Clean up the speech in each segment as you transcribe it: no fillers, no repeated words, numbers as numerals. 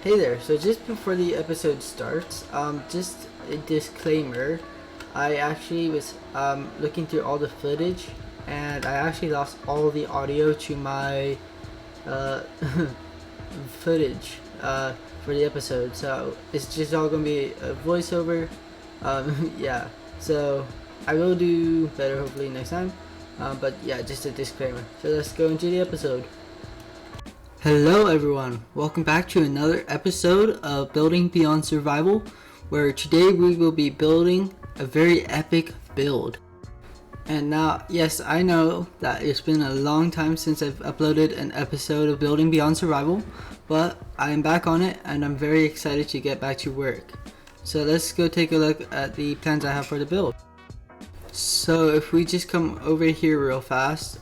Hey there, so just before the episode starts, just a disclaimer. I actually was looking through all the footage and I actually lost all the audio to my uh, footage for the episode, so it's just all gonna be a voiceover. Yeah, so I will do better hopefully next time, but yeah, just a disclaimer. So let's go into the episode. Hello everyone, welcome back to another episode of Building Beyond Survival, where today we will be building a very epic build. And now, yes, I know that it's been a long time since I've uploaded an episode of Building Beyond Survival, but I am back on it and I'm very excited to get back to work. So let's go take a look at the plans I have for the build. So if we just come over here real fast,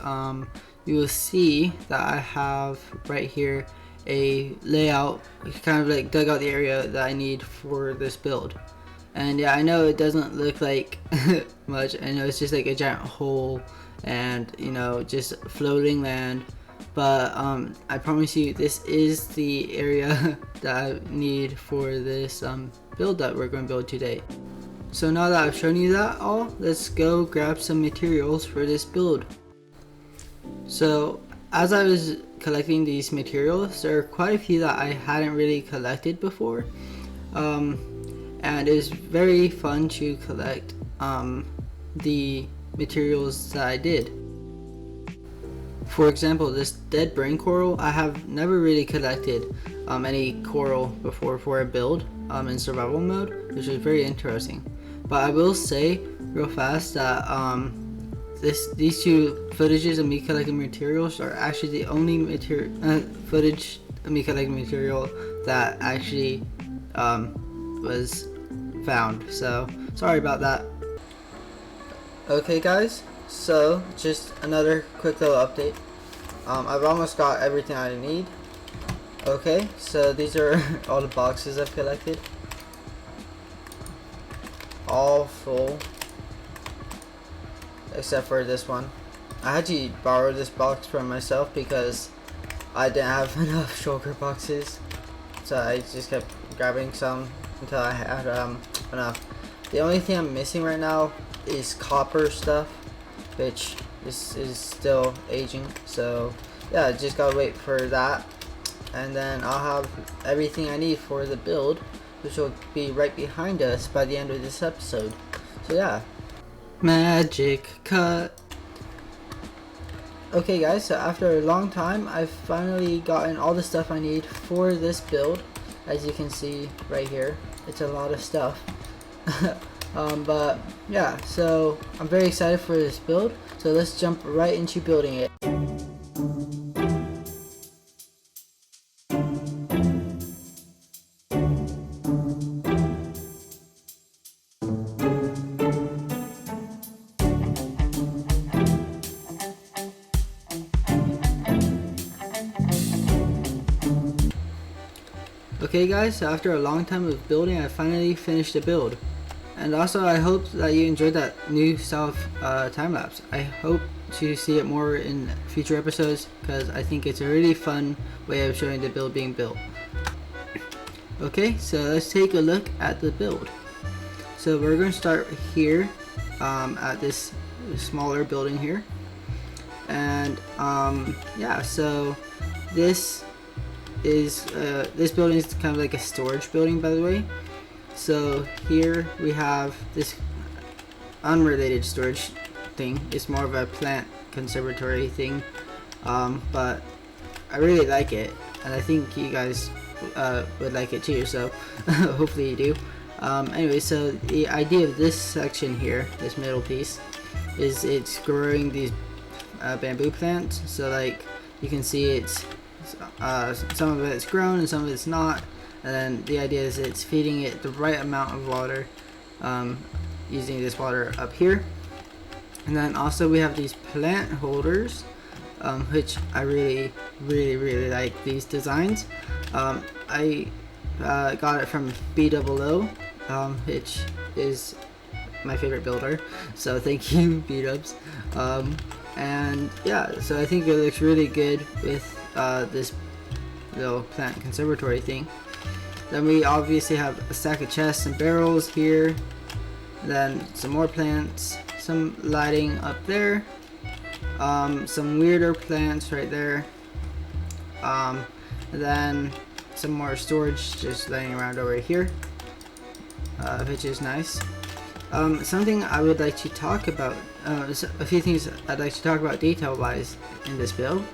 you will see that I have right here a layout, kind of like dug out the area that I need for this build. And yeah, I know it doesn't look like much. I know it's just like a giant hole and, you know, just floating land, but I promise you this is the area that I need for this build that we're going to build today. So now that I've shown you that all, let's go grab some materials for this build. So as I was collecting these materials, there are quite a few that I hadn't really collected before, and it was very fun to collect the materials that I did. For example, this dead brain coral, I have never really collected any coral before for a build in survival mode, which is very interesting. But I will say real fast that these two footages of me collecting materials are actually the only footage of me collecting material that actually was found. So sorry about that. Okay guys, so just another quick little update. I've almost got everything I need. Okay, so these are all the boxes I've collected. All full. Except for this one. I had to borrow this box from myself because I didn't have enough shulker boxes, so I just kept grabbing some until I had enough. The only thing I'm missing right now is copper stuff, which is still aging, so yeah, just gotta wait for that, and then I'll have everything I need for the build, which will be right behind us by the end of this episode. So yeah. Magic cut. Okay guys, so after a long time I've finally gotten all the stuff I need for this build. As you can see right here, it's a lot of stuff. But yeah, so I'm very excited for this build, so let's jump right into building it. Okay guys, so after a long time of building, I finally finished the build. And also I hope that you enjoyed that new style of time-lapse. I hope to see it more in future episodes because I think it's a really fun way of showing the build being built. Okay, so let's take a look at the build. So we're going to start here at this smaller building here. And yeah, so this building is kind of like a storage building, by the way. So here we have this unrelated storage thing. It's more of a plant conservatory thing, but I really like it, and I think you guys would like it too, so hopefully you do. Anyway, so the idea of this section here, this middle piece, is it's growing these bamboo plants. So like you can see, it's some of it's grown and some of it's not, and then the idea is it's feeding it the right amount of water using this water up here. And then also we have these plant holders, which I really like these designs. I got it from B00, which is my favorite builder, so thank you B-dubs. And yeah, so I think it looks really good with this little plant conservatory thing. Then we obviously have a stack of chests and barrels here. Then some more plants, some lighting up there, some weirder plants right there, and then some more storage just laying around over here, which is nice. Something I would like to talk about, a few things I'd like to talk about detail wise in this build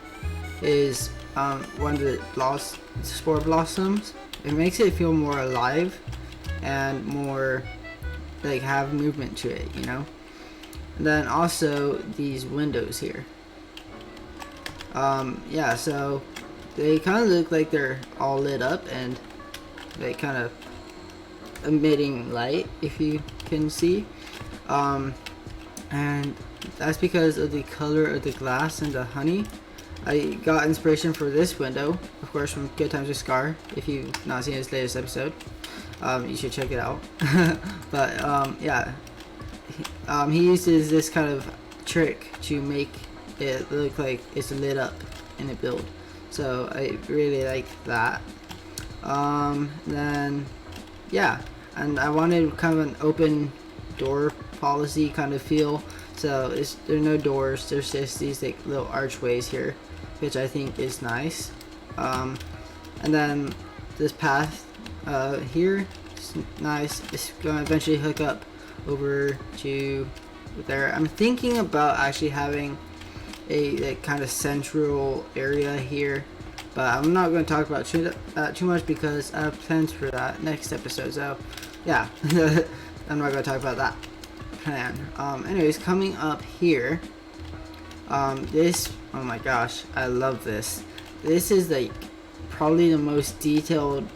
is one of the spore blossoms. It makes it feel more alive and more like have movement to it, you know. And then also these windows here. Yeah, so they kind of look like they're all lit up and they kind of emitting light, if you can see. And that's because of the color of the glass and the honey. I got inspiration for this window, of course, from Good Times with Scar. If you've not seen his latest episode, you should check it out. But yeah, he uses this kind of trick to make it look like it's lit up in a build. So I really like that. Then yeah, and I wanted kind of an open door policy kind of feel. So there are no doors. There's just these like little archways here, which I think is nice. And then this path here is nice. It's gonna eventually hook up over to there. I'm thinking about actually having a like kind of central area here, but I'm not going to talk about too much because I have plans for that next episode. So yeah, I'm not going to talk about that plan. Anyways, coming up here, this, oh my gosh, I love this. This is like probably the most detailed,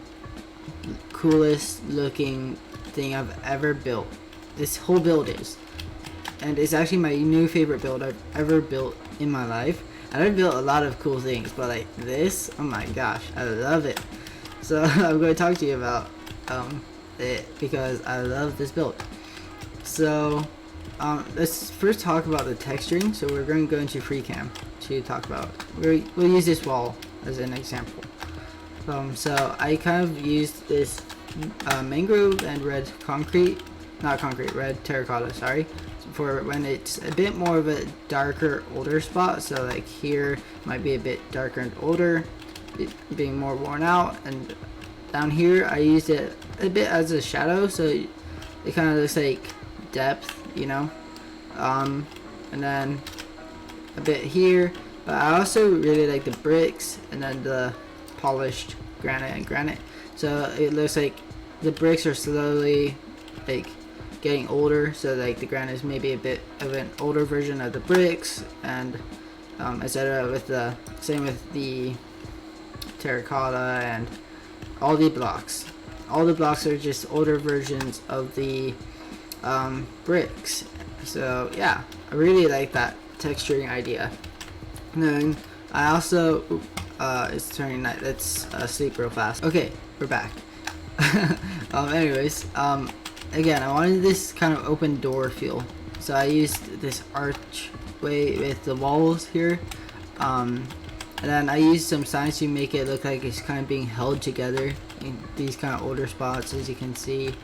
coolest looking thing I've ever built. This whole build is, and it's actually my new favorite build I've ever built in my life. And I've built a lot of cool things, but like this, oh my gosh, I love it. So I'm going to talk to you about it because I love this build. So let's first talk about the texturing. So we're going to go into FreeCam to talk about. We'll use this wall as an example. So I kind of used this mangrove and red concrete, not concrete, red terracotta, sorry, for when it's a bit more of a darker, older spot. So like here might be a bit darker and older, being more worn out, and down here I used it a bit as a shadow, so it kind of looks like depth, you know. And then a bit here, but I also really like the bricks and then the polished granite and granite. So it looks like the bricks are slowly like getting older, so like the granite is maybe a bit of an older version of the bricks, and etc. With the same with the terracotta and all the blocks. All the blocks are just older versions of the bricks. So yeah, I really like that texturing idea. And then I also it's turning night. Let's sleep real fast. Okay, we're back. Anyways, again, I wanted this kind of open door feel, so I used this archway with the walls here, and then I used some signs to make it look like it's kind of being held together in these kind of older spots, as you can see.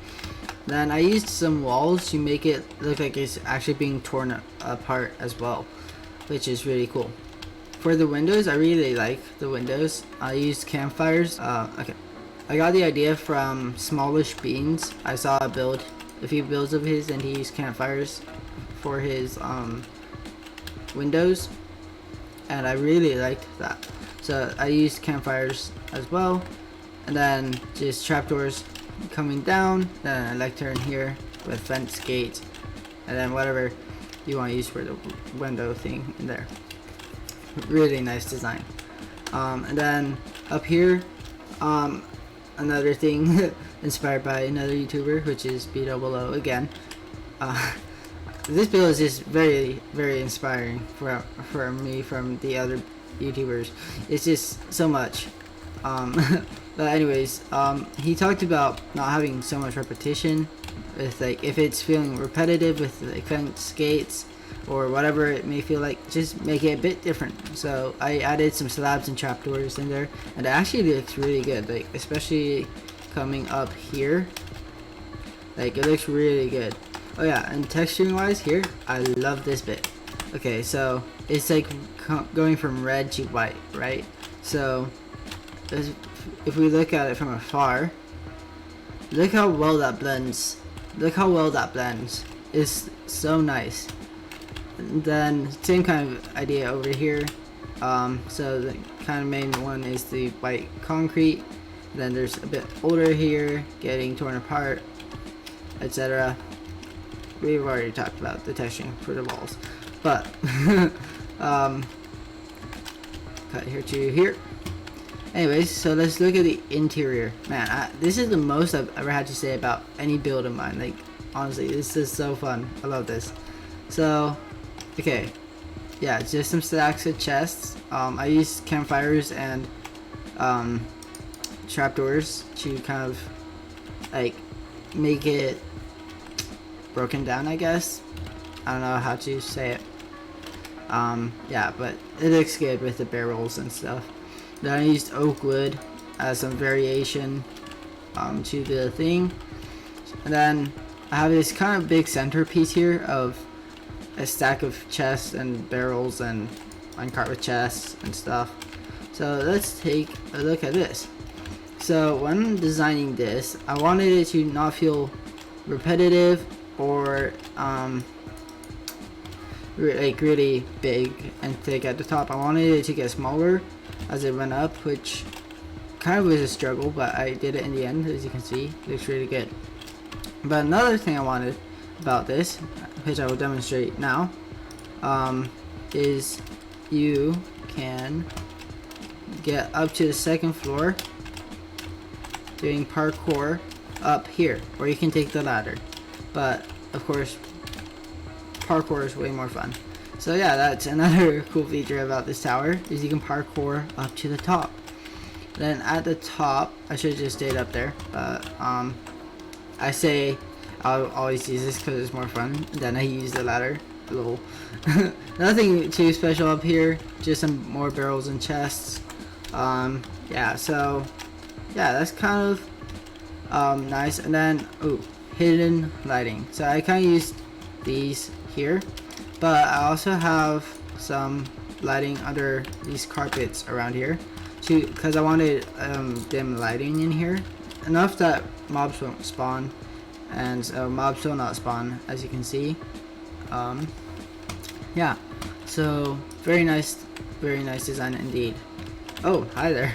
Then I used some walls to make it look like it's actually being torn apart as well, which is really cool. For the windows, I really like the windows. I used campfires. Okay, I got the idea from Smallish Beans. I saw a few builds of his, and he used campfires for his windows, and I really liked that. So I used campfires as well, and then just trapdoors coming down, then a lectern here with fence gates, and then whatever you want to use for the window thing in there. Really nice design. And then up here, another thing inspired by another YouTuber, which is B00 again. This build is just very, very inspiring for me from the other YouTubers. It's just so much. But anyways, he talked about not having so much repetition with like if it's feeling repetitive with like fence gates or whatever it may feel like, just make it a bit different. So I added some slabs and trapdoors in there, and it actually looks really good, like especially coming up here. Like, it looks really good. Oh yeah, and texturing wise here, I love this bit. Okay, so it's like going from red to white, right? So if we look at it from afar, look how well that blends. Look how well that blends. It's so nice. And then same kind of idea over here. So the kind of main one is the white concrete. Then there's a bit older here, getting torn apart, etc. We've already talked about the texturing for the walls, but cut here to here. Anyways, so let's look at the interior. Man, this is the most I've ever had to say about any build of mine. Like, honestly, this is so fun. I love this. So, okay, yeah, just some stacks of chests. I used campfires and trapdoors to kind of like make it broken down, I guess. I don't know how to say it. Yeah, but it looks good with the barrels and stuff. Then I used oak wood as some variation to the thing. And then I have this kind of big centerpiece here of a stack of chests and barrels and minecart with chests and stuff. So let's take a look at this. So when designing this, I wanted it to not feel repetitive or like really big and thick at the top. I wanted it to get smaller as it went up, which kind of was a struggle, but I did it in the end. As you can see, it looks really good. But another thing I wanted about this, which I will demonstrate now, is you can get up to the second floor doing parkour up here, or you can take the ladder, but of course parkour is way more fun. So yeah, that's another cool feature about this tower, is you can parkour up to the top. Then at the top, I should have just stayed up there, but I say I'll always use this because it's more fun. Then I use the ladder. Lol. Nothing too special up here, just some more barrels and chests. Yeah, so yeah, that's kind of nice. And then hidden lighting. So I kind of used these here, but I also have some lighting under these carpets around here too, because I wanted dim lighting in here, enough that mobs won't spawn, and mobs will not spawn, as you can see. Yeah, so very nice design indeed. Oh, hi there.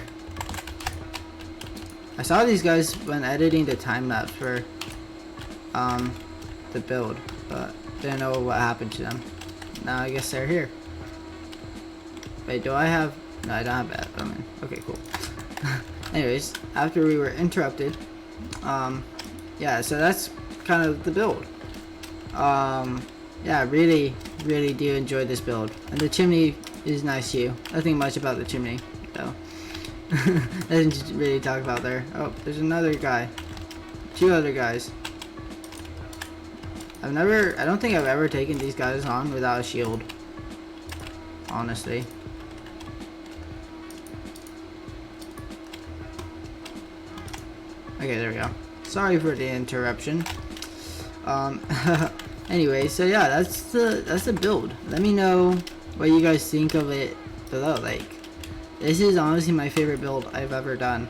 I saw these guys when editing the time lapse for the build, but didn't know what happened to them. Now I guess they're here. Wait, do I have? No, I don't have that. Oh man. Okay, cool. Anyways, after we were interrupted, yeah, so that's kind of the build. Yeah, really do enjoy this build, and the chimney is nice too. Nothing much about the chimney though. I didn't really talk about there. Oh, there's another guy. Two other guys. I don't think I've ever taken these guys on without a shield, honestly. Okay, there we go. Sorry for the interruption. Anyway, so yeah, that's the build. Let me know what you guys think of it below. Like, this is honestly my favorite build I've ever done.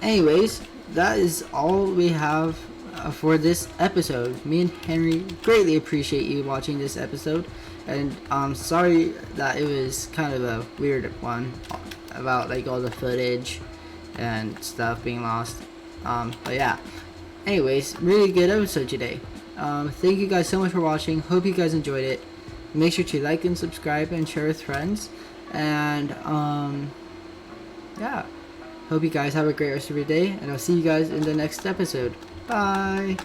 Anyways, that is all we have for this episode. Me and Henry greatly appreciate you watching this episode, and sorry that it was kind of a weird one about like all the footage and stuff being lost. But yeah, anyways, really good episode today. Thank you guys so much for watching. Hope you guys enjoyed it. Make sure to like and subscribe and share with friends, and yeah, hope you guys have a great rest of your day, and I'll see you guys in the next episode. Bye.